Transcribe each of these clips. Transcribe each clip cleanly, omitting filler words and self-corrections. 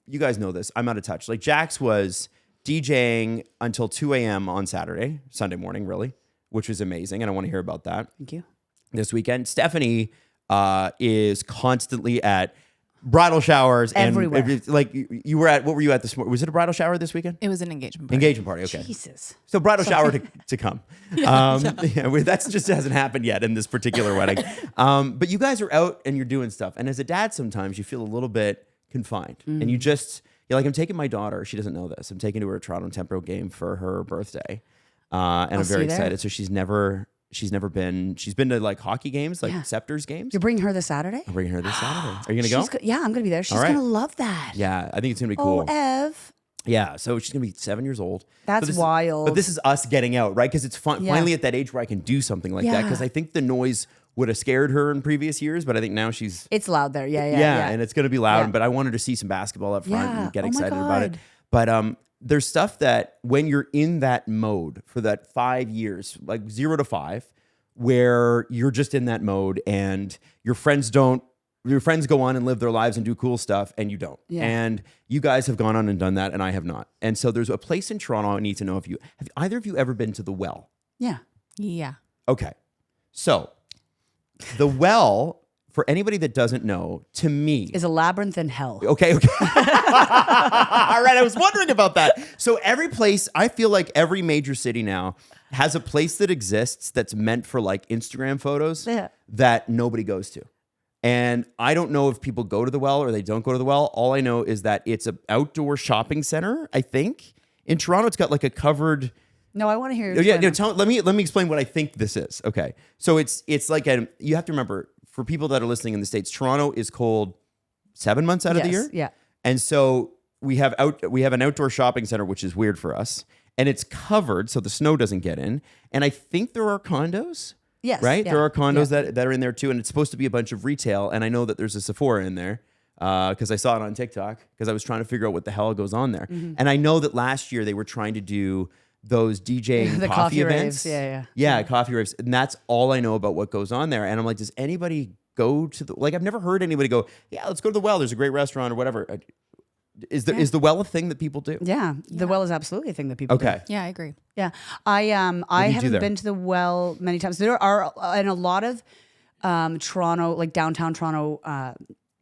you guys know this. I'm out of touch. Like Jax was DJing until 2 a.m. on Sunday morning, really, which was amazing. And I want to hear about that. Thank you. This weekend. Stephanie is constantly at bridal showers everywhere. And like you were at, what were you at this morning? Was it a bridal shower this weekend? It was an engagement party. Engagement party, okay. Jesus. So bridal shower to come. That's just hasn't happened yet in this particular wedding. But you guys are out and you're doing stuff. And as a dad, sometimes you feel a little bit confined. And you're like, I'm taking my daughter. She doesn't know this. I'm taking her to a Toronto and Tempero game for her birthday. And I'm very excited. So she's been to like hockey games, like Scepters games. You're bringing her this Saturday? I'm bringing her this Saturday. Are you going to go? Yeah, I'm going to be there. She's going to love that. Yeah, I think it's going to be cool. Oh, Ev. Yeah, so she's going to be 7 years old. That's wild. But this is us getting out, right? Because it's finally at that age where I can do something like that. Because I think the noise would have scared her in previous years, but I think now it's loud there. Yeah. And it's going to be loud. But I wanted to see some basketball up front and get excited about it. But there's stuff that when you're in that mode for that 5 years, like 0 to 5, where you're just in that mode and your friends go on and live their lives and do cool stuff and you don't. Yeah. And you guys have gone on and done that and I have not. And so there's a place in Toronto I need to know have either of you ever been to the Well? Yeah. Yeah. Okay. So the Well, for anybody that doesn't know, to me is a labyrinth in hell. Okay. All right. I was wondering about that. So every place, I feel like every major city now has a place that exists that's meant for like Instagram photos that nobody goes to. And I don't know if people go to the Well or they don't go to the Well. All I know is that it's an outdoor shopping center, I think. In Toronto, it's got like a covered... No, I want to hear. Let me explain what I think this is. Okay. So it's like you have to remember, for people that are listening in the States, Toronto is cold 7 months out of the year. Yeah. And so we have an outdoor shopping center, which is weird for us. And it's covered so the snow doesn't get in. And I think there are condos. Yes. Right? Yeah. There are condos that are in there too. And it's supposed to be a bunch of retail. And I know that there's a Sephora in there because I saw it on TikTok because I was trying to figure out what the hell goes on there. Mm-hmm. And I know that last year they were trying to do those DJing the coffee events. Raves. Yeah, coffee raves. And that's all I know about what goes on there. And I'm like, does anybody go to the... Like, I've never heard anybody go, yeah, let's go to the Well. There's a great restaurant or whatever. Is the Well a thing that people do? Yeah, the Well is absolutely a thing that people do. Yeah, I agree. Yeah, I haven't been to the Well many times. There are and a lot of Toronto, like downtown Toronto,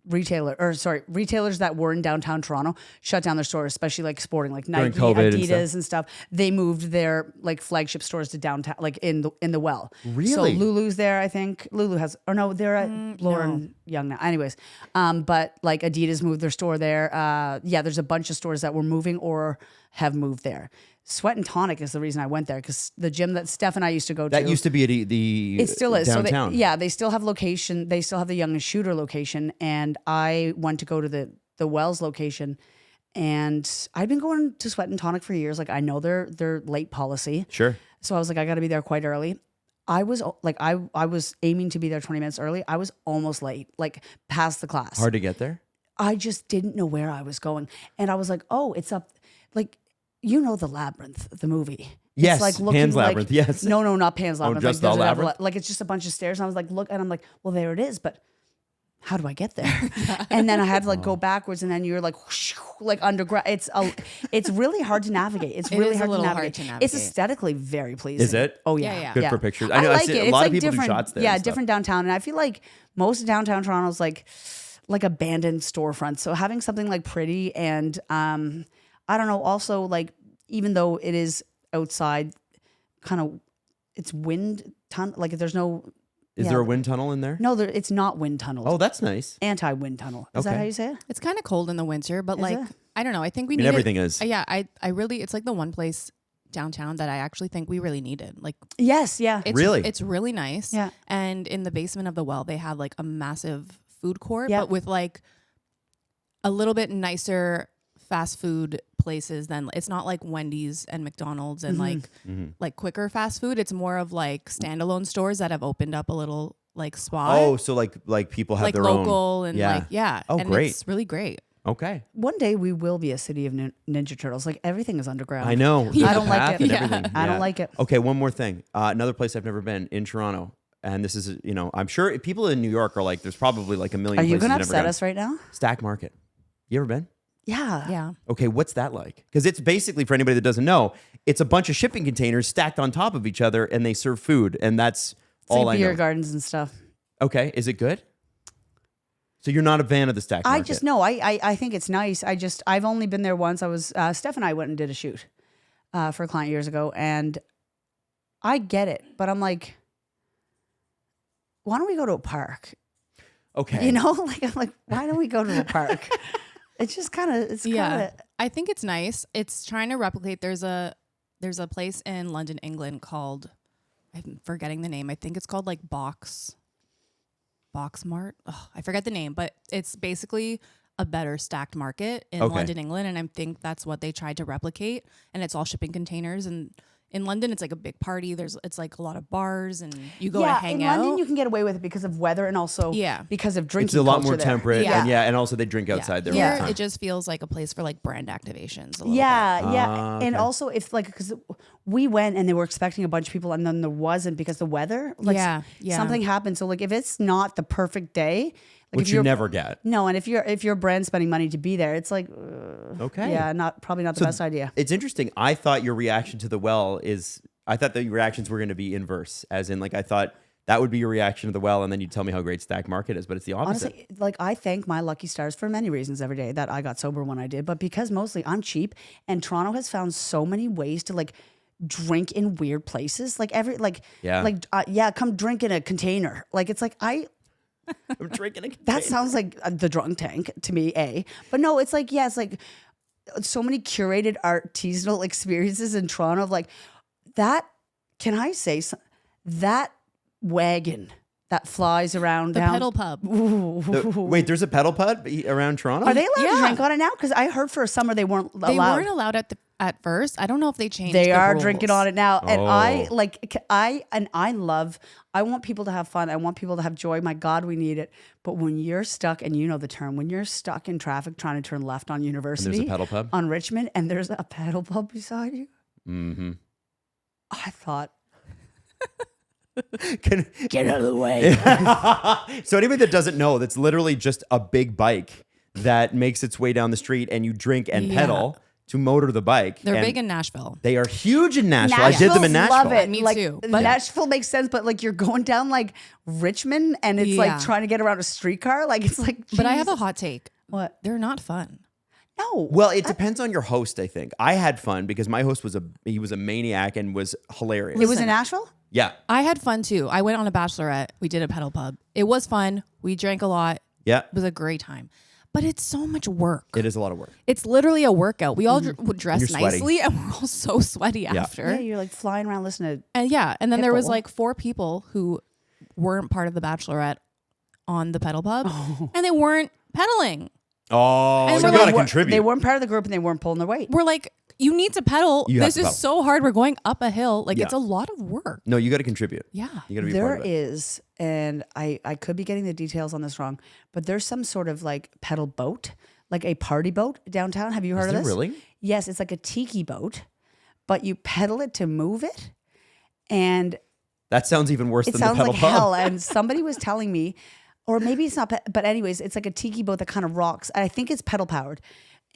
retailers that were in downtown Toronto shut down their stores, especially like sporting, like Nike, Adidas and stuff. They moved their like flagship stores to downtown, like in the Well. Really? So Lulu's there, I think. Lulu has, or no, they're at Lauren Young now. Anyways, but like Adidas moved their store there. There's a bunch of stores that were moving or have moved there. Sweat and Tonic is the reason I went there because the gym that Stef and I used to go to. That used to be at the it still is downtown. So they still have location. They still have the Young and Shooter location, and I went to go to the Wells location, and I'd been going to Sweat and Tonic for years. Like I know their late policy. Sure. So I was like, I got to be there quite early. I was like, I was aiming to be there 20 minutes early. I was almost late, like past the class. Hard to get there. I just didn't know where I was going, and I was like, oh, it's up, like. You know the Labyrinth, the movie. Yes, it's like looking Pan's like, Labyrinth, yes. No, not Pan's Labyrinth. just like, the Labyrinth? Like it's just a bunch of stairs. And I was like, look, and I'm like, well, there it is, but how do I get there? And then I had to like go backwards, and then you're like, whoosh, like underground. It's really hard to navigate. It's really hard to navigate. It's aesthetically very pleasing. Is it? Oh yeah. Good for pictures. I know like it. A lot it's of like people do shots there. Yeah, different downtown, and I feel like most of downtown Toronto is like abandoned storefronts. So having something like pretty and I don't know, also like. Even though it is outside, kind of, it's wind tunnel. Like there's no. Is there a wind tunnel in there? No, it's not wind tunnel. Oh, that's nice. Anti-wind tunnel. Is that how you say it? It's kind of cold in the winter, but like it? I don't know. I think we need everything is. Yeah, I really. It's like the one place downtown that I actually think we really needed. Like yes, yeah. It's really nice. Yeah. And in the basement of the Well, they have like a massive food court, Yep. but with like a little bit nicer fast food places than it's not like Wendy's and McDonald's and like quicker fast food. It's more of like standalone stores that have opened up a little like spot. Oh, so like people have like their local own. And like Oh, and great. It's really great. Okay. One day we will be a city of Ninja Turtles. Like everything is underground. I know. I don't like it. I don't like it. Okay, one more thing. Another place I've never been in Toronto. And this is, I'm sure people in New York are like, there's probably like a million Are you places going to I've never upset gone. us right now? STACKT Market. You ever been? Yeah. Yeah. Okay, what's that like? Because it's basically, for anybody that doesn't know, it's a bunch of shipping containers stacked on top of each other, and they serve food, and that's It's all like I beer know. gardens and stuff. Okay, is it good? So you're not a fan of the STACKT Market? I just know. I think it's nice. I've only been there once. I was Steph and I went and did a shoot for a client years ago, and I get it, but I'm like, why don't we go to a park? Okay. You know, like I'm like, why don't we go to a park? It's just kind of, I think it's nice. It's trying to replicate. There's a place in London, England called, I'm forgetting the name. I think it's called like Box Mart. Oh, I forget the name, but it's basically a better STACKT Market in London, England, and I think that's what they tried to replicate. And it's all shipping containers. And in London, it's like a big party. It's like a lot of bars, and you go to hang out. In London, you can get away with it because of weather and also because of drinking. It's a lot more culture there. temperate, and also they drink outside there. Here, it just feels like a place for like brand activations. A little bit. And also if like because we went and they were expecting a bunch of people, and then there wasn't because the weather. Like something happened. So like if it's not the perfect day. Like which you never get. No, and if your brand's spending money to be there, it's like, probably not the best idea. It's interesting. I thought your reaction to the well I thought the reactions were going to be inverse, as in like I thought that would be your reaction to the well, and then you'd tell me how great STACKT Market is, but it's the opposite. Honestly, like I thank my lucky stars for many reasons every day that I got sober when I did, but because mostly I'm cheap, and Toronto has found so many ways to like drink in weird places, like come drink in a container. Like it's like I'm drinking a container. That sounds like the drunk tank to me, But no, it's like, it's like so many curated artisanal experiences in Toronto of like that. Can I say that wagon that flies around the down pedal pub? Wait, there's a pedal pub around Toronto? Are they allowed to drink on it now? Because I heard for a summer they weren't allowed. They weren't allowed at first. I don't know if they changed. They are rules. drinking on it now, and I want people to have fun. I want people to have joy. My God, we need it. But when you're stuck, and you know the term, when you're stuck in traffic trying to turn left on University, and there's a pedal pub on Richmond, and there's a pedal pub beside you. Mm-hmm. I thought, get out of the way. So anybody that doesn't know, that's literally just a big bike that makes its way down the street, and you drink and pedal to motor the bike. They're big in Nashville. They are huge in Nashville. I did them in Nashville. Love it. Me like, too. But Nashville makes sense, but like you're going down like Richmond, and it's like trying to get around a streetcar. Like it's like. But I have a hot take. What? They're not fun. No. Well, it depends on your host, I think. I had fun because my host was a maniac and was hilarious. It was in Nashville? Yeah. I had fun too. I went on a bachelorette. We did a pedal pub. It was fun. We drank a lot. Yeah. It was a great time. But it's so much work. It is a lot of work. It's literally a workout. We all dress sweaty. nicely, and we're all so sweaty after. Yeah, you're like flying around listening to. And then there was like 4 people who weren't part of the bachelorette on the pedal pub, and they weren't pedaling. Oh, And you we're gotta like, contribute. They weren't part of the group, and they weren't pulling their weight. We're like, you need to pedal. You have This to is pedal. so hard. We're going up a hill. Like it's a lot of work. No, you got to contribute. Yeah. You got to be There part of it. is, and I could be getting the details on this wrong, but there's some sort of like pedal boat, like a party boat downtown. Have you heard of there this? really? Yes, it's like a tiki boat, but you pedal it to move it, and That sounds even worse it than the sounds pedal like pub. hell. And somebody was telling me, or maybe it's not, but anyways, it's like a tiki boat that kind of rocks. I think it's pedal powered.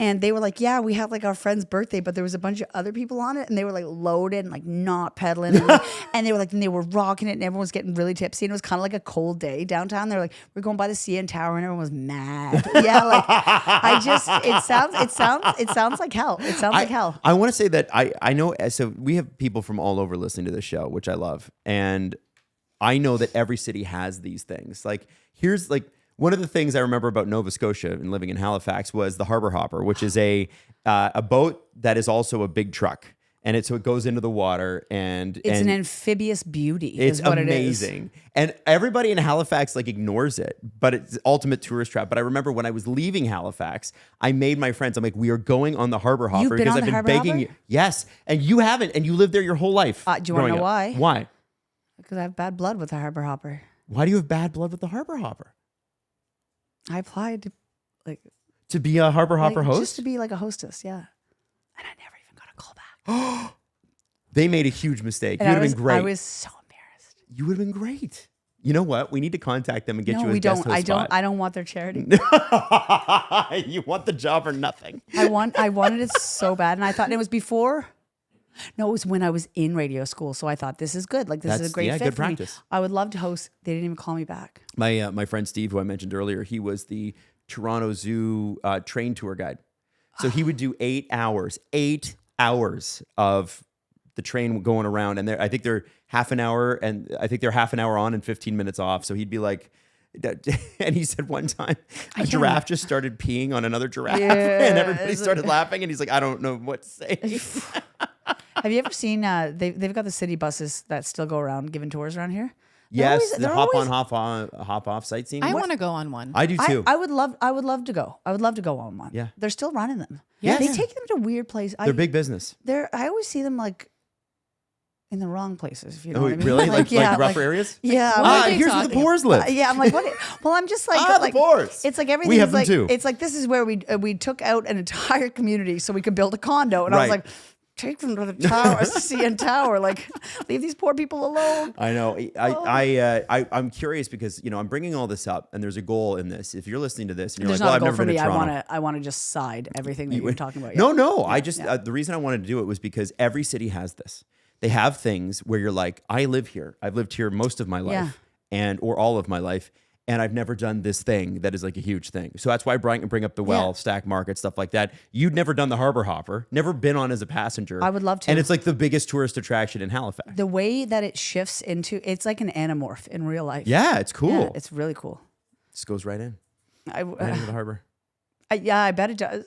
And they were like, yeah, we had like our friend's birthday, but there was a bunch of other people on it, and they were like loaded and like not pedaling. And, and they were like, and they were rocking it, and everyone was getting really tipsy. And it was kind of like a cold day downtown. They were like, we're going by the CN Tower, and everyone was mad. Yeah, like it sounds like hell. It sounds like hell. I want to say that I know, so we have people from all over listening to this show, which I love. And I know that every city has these things. Like here's like, one of the things I remember about Nova Scotia and living in Halifax was the Harbor Hopper, which is a boat that is also a big truck, and so it goes into the water, and It's an amphibious beauty. It's is what amazing, it is. and everybody in Halifax like ignores it, but it's ultimate tourist trap. But I remember when I was leaving Halifax, I made my friends. I'm like, we are going on the Harbor Hopper You've been on I've the been Harbor begging Hopper? you. Yes, and you haven't, and you lived there your whole life. Do you want to know why? Why? Because I have bad blood with the Harbor Hopper. Why do you have bad blood with the Harbor Hopper? I applied To be a Harbor Hopper host? Just to be like a hostess, yeah. And I never even got a call back. They made a huge mistake. And You would have been great. I was so embarrassed. You would have been great. You know what? We need to contact them and get No, you a we guest don't. host spot. I don't want their charity. You want the job or nothing. I wanted it so bad, and I thought, and it was before. No, it was when I was in radio school. So I thought, this is good. Like, this is a great fit good for me. practice. I would love to host. They didn't even call me back. My friend Steve, who I mentioned earlier, he was the Toronto Zoo train tour guide. So he would do 8 hours of the train going around, and I think they're half an hour on and 15 minutes off. So he'd be like, and he said one time a giraffe just started peeing on another giraffe, and everybody started laughing, and he's like, I don't know what to say. Have you ever seen? They've got the city buses that still go around giving tours around here. Yes, the hop off sightseeing. I want to go on one. I do too. I would love to go. I would love to go on one. Yeah. They're still running them. Yeah. They take them to weird places. They're big business. I always see them like in the wrong places. If you know what I mean. Really? Like rougher areas? Yeah. Here's where the Boers live. Yeah, I'm like, what? Well, I'm just like, the Boers. It's like everything. We have them like, too. It's like this is where we took out an entire community so we could build a condo, and I was Right. like, take them to the tower, CN Tower. Like, leave these poor people alone. I know. I'm curious because I'm bringing all this up, and there's a goal in this. If you're listening to this and you're There's like, "Well, not I've a goal never for been me. to Toronto," I want to just side everything that you're talking about. No. I just the reason I wanted to do it was because every city has this. They have things where you're like, I live here. I've lived here most of my life, or all of my life. And I've never done this thing that is like a huge thing. So that's why I bring up the STACKT Market, stuff like that. You'd never done the Harbor Hopper, never been on as a passenger. I would love to. And it's like the biggest tourist attraction in Halifax. The way that it shifts it's like an anamorph in real life. Yeah, it's cool. Yeah, it's really cool. Just goes right in. Right into the harbor. I bet it does.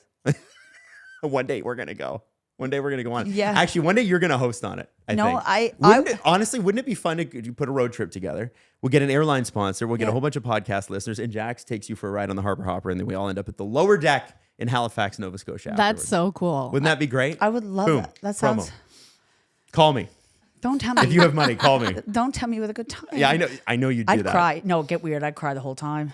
One day we're going to go. One day we're going to go on. Yeah. Actually, one day you're going to host on it. I think. Honestly, wouldn't it be fun to put a road trip together? We'll get an airline sponsor. We'll get a whole bunch of podcast listeners, and Jax takes you for a ride on the Harbor Hopper, and then we all end up at the lower deck in Halifax, Nova Scotia. That's so cool. Wouldn't that be great? I would love that. That sounds. Promo. Call me. Don't tell me. If you have money, call me. Don't tell me with a good time. Yeah, I know you do I'd that. cry. No, get weird. I'd cry the whole time.